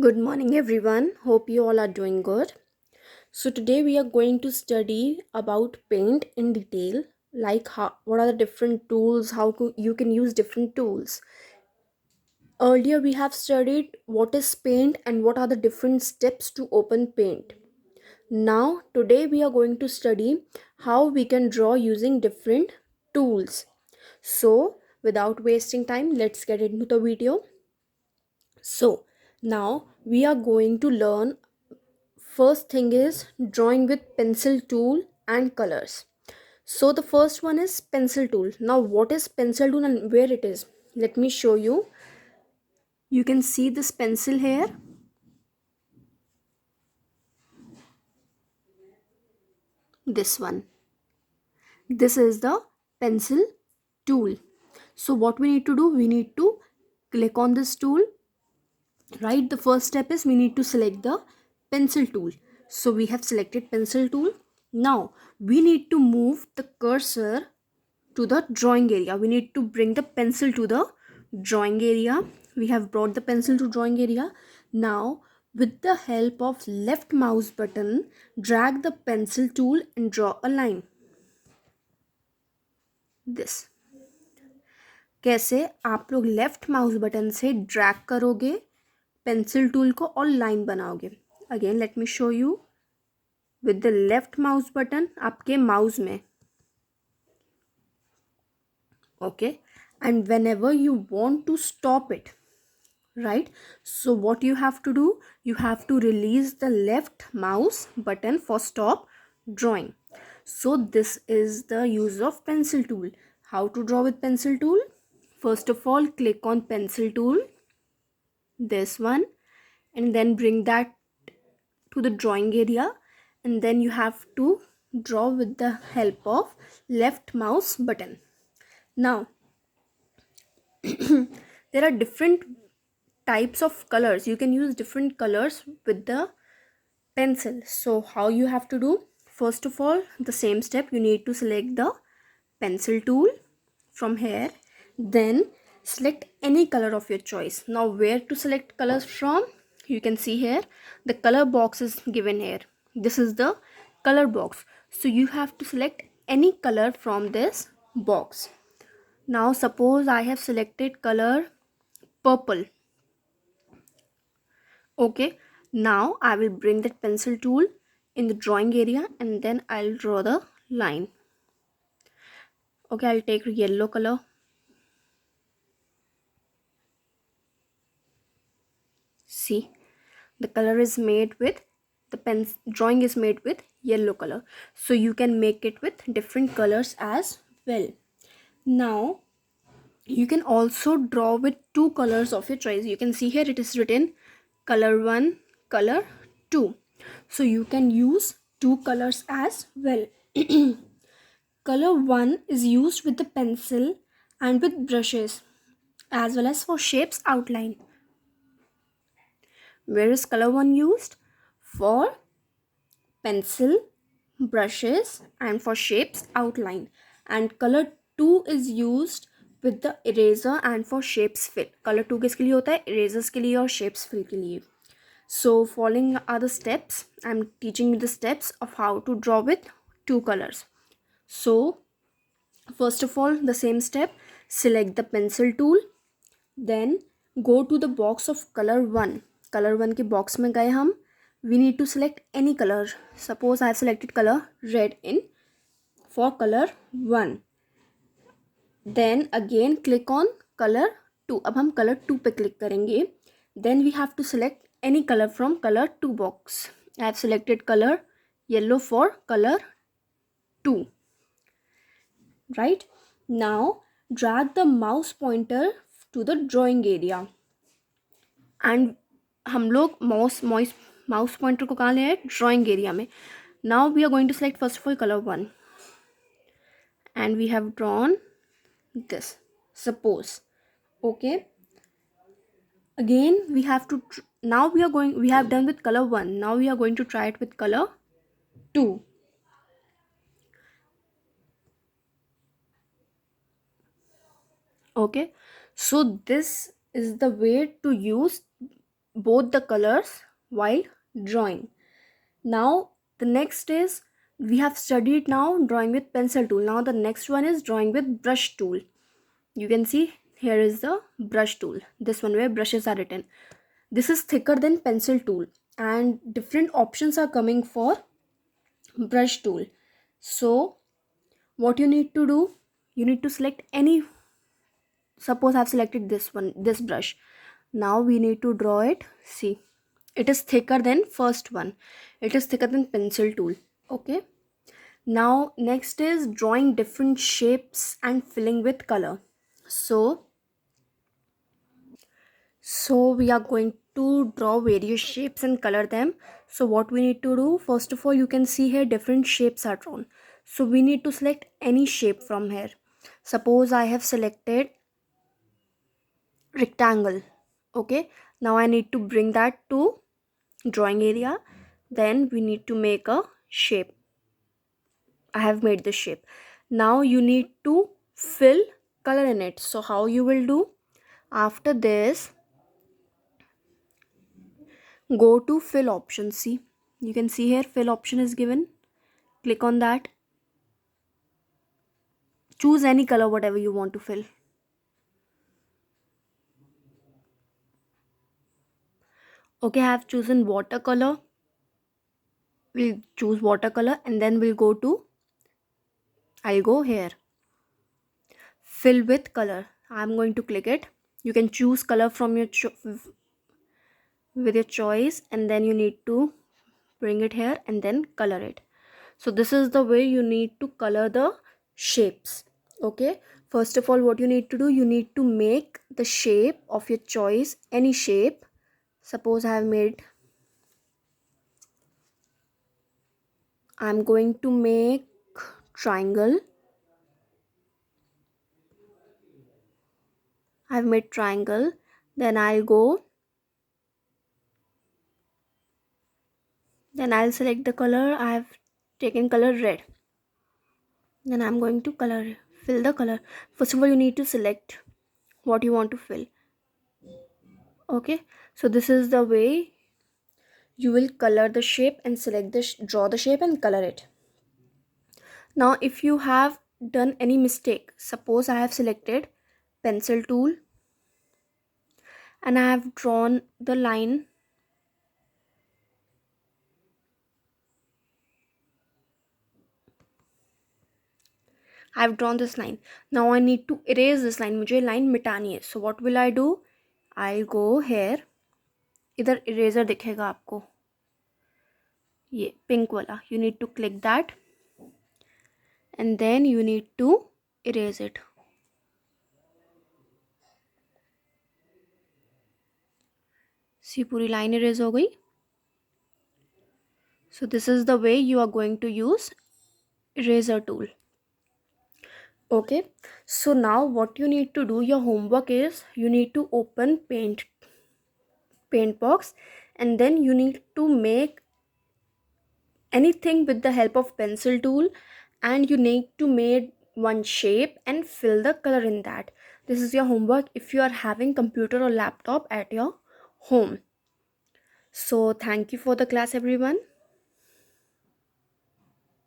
Good morning, everyone. Hope you all are doing good. So, today we are going to study about paint in detail, like what are the different tools, you can use different tools. Earlier, we have studied what is paint and what are the different steps to open paint. Now, today we are going to study how we can draw using different tools. So, without wasting time, let's get into the video. So, now we are going to learn. First thing is drawing with pencil tool and colors. So the first one is pencil tool. Now what is pencil tool and where it is? Let me show you. You can see this pencil here. This one. This is the pencil tool. So what we need to do? We need to click on this tool. Right, the first step is we need to select the pencil tool. So we have selected pencil tool. Now we need to move the cursor to the drawing area. We need to bring the pencil to the drawing area. We have brought the pencil to drawing area. Now with the help of left mouse button, drag the pencil tool and draw a line. This. कैसे आप लोग left mouse button से drag करोगे pencil tool को और line बनाओगे. Again let me show you. With the left mouse button आपके mouse में. Okay, and whenever you want to stop it, right, so what you have to do, you have to release the left mouse button for stop drawing. So this is the use of pencil tool. How to draw with pencil tool? First of all, click on pencil tool, this one, and then bring that to the drawing area, and then you have to draw with the help of left mouse button. Now there are different types of colors. You can use different colors with the pencil. So how you have to do? First of all, the same step, you need to select the pencil tool from here, then select any color of your choice. Now where to select colors from? You can see here the color box is given here. This is the color box, so you have to select any color from this box. Now suppose I have selected color purple. Okay, now I will bring that pencil tool in the drawing area and then I'll draw the line. Okay, I'll take yellow color. See, the color is made with the pen drawing is made with yellow color, so you can make it with different colors as well. Now you can also draw with two colors of your choice. You can see here it is written color 1, color 2, so you can use two colors as well. Color 1 is used with the pencil and with brushes as well as for shapes outline. Where is color 1 used? For pencil, brushes and for shapes outline. And color 2 is used with the eraser and for shapes fill. Color 2 किसके लिए होता है? Erasers के लिए और shapes fill के लिए. So following are the steps. I am teaching you the steps of how to draw with two colors. So first of all, the same step, select the pencil tool, then go to the box of color 1. Color 1 के box में गए हम. We need to select any color. Suppose I have selected color red in for color 1. Then again click on color 2. अब हम color 2 पे click करेंगे. Then we have to select any color from color 2 box. I have selected color yellow for color 2. Right, now drag the mouse pointer to the drawing area. And हम लोग mouse pointer को कहाँ ले आए? Drawing area में. Now we are going to select first of all colour 1 and we have drawn this, suppose. Okay, again we have to now we have done with color 1. Now we are going to try it with color 2. Okay, so this is the way to use both the colors while drawing. Now the next is, we have studied now drawing with pencil tool. Now the next one is drawing with brush tool. You can see here is the brush tool, this one where brushes are written. This is thicker than pencil tool, and different options are coming for brush tool. So what you need to do, you need to select any, suppose I've selected this one, this brush. Now we need to draw it. See, it is thicker than first one, it is thicker than pencil tool. Okay, now next is drawing different shapes and filling with color. So we are going to draw various shapes and color them. So what we need to do, first of all, you can see here different shapes are drawn. So we need to select any shape from here. Suppose I have selected rectangle. Okay, now I need to bring that to drawing area. Then we need to make a shape. I have made the shape. Now you need to fill color in it. So how you will do, after this, go to fill option. See, you can see here fill option is given. Click on that, choose any color whatever you want to fill. Okay, I have chosen watercolor. We'll choose watercolor, and then we'll go to, I'll go here, fill with color. I'm going to click it. You can choose color from your with your choice, and then you need to bring it here and then color it. So this is the way you need to color the shapes. Okay, first of all, what you need to do, you need to make the shape of your choice, any shape. Suppose I'm going to make triangle. I've made triangle. Then I'll select the color. I've taken color red. Then I'm going to fill the color. First of all, you need to select what you want to fill. Okay, so this is the way you will color the shape and select draw the shape and color it. Now if you have done any mistake, suppose I have selected pencil tool and I have drawn the line. I've drawn this line. Now I need to erase this line. मुझे line मिटानी है. So what will I do? I'll go here. इधर eraser दिखेगा आपको, ये pink वाला. You need to click that and then you need to erase it. See, पूरी line erase हो गई. So this is the way you are going to use eraser tool. Okay, so now what you need to do, your homework is, you need to open paint box, and then you need to make anything with the help of pencil tool, and you need to make one shape and fill the color in that. This is your homework if you are having computer or laptop at your home. So thank you for the class, everyone.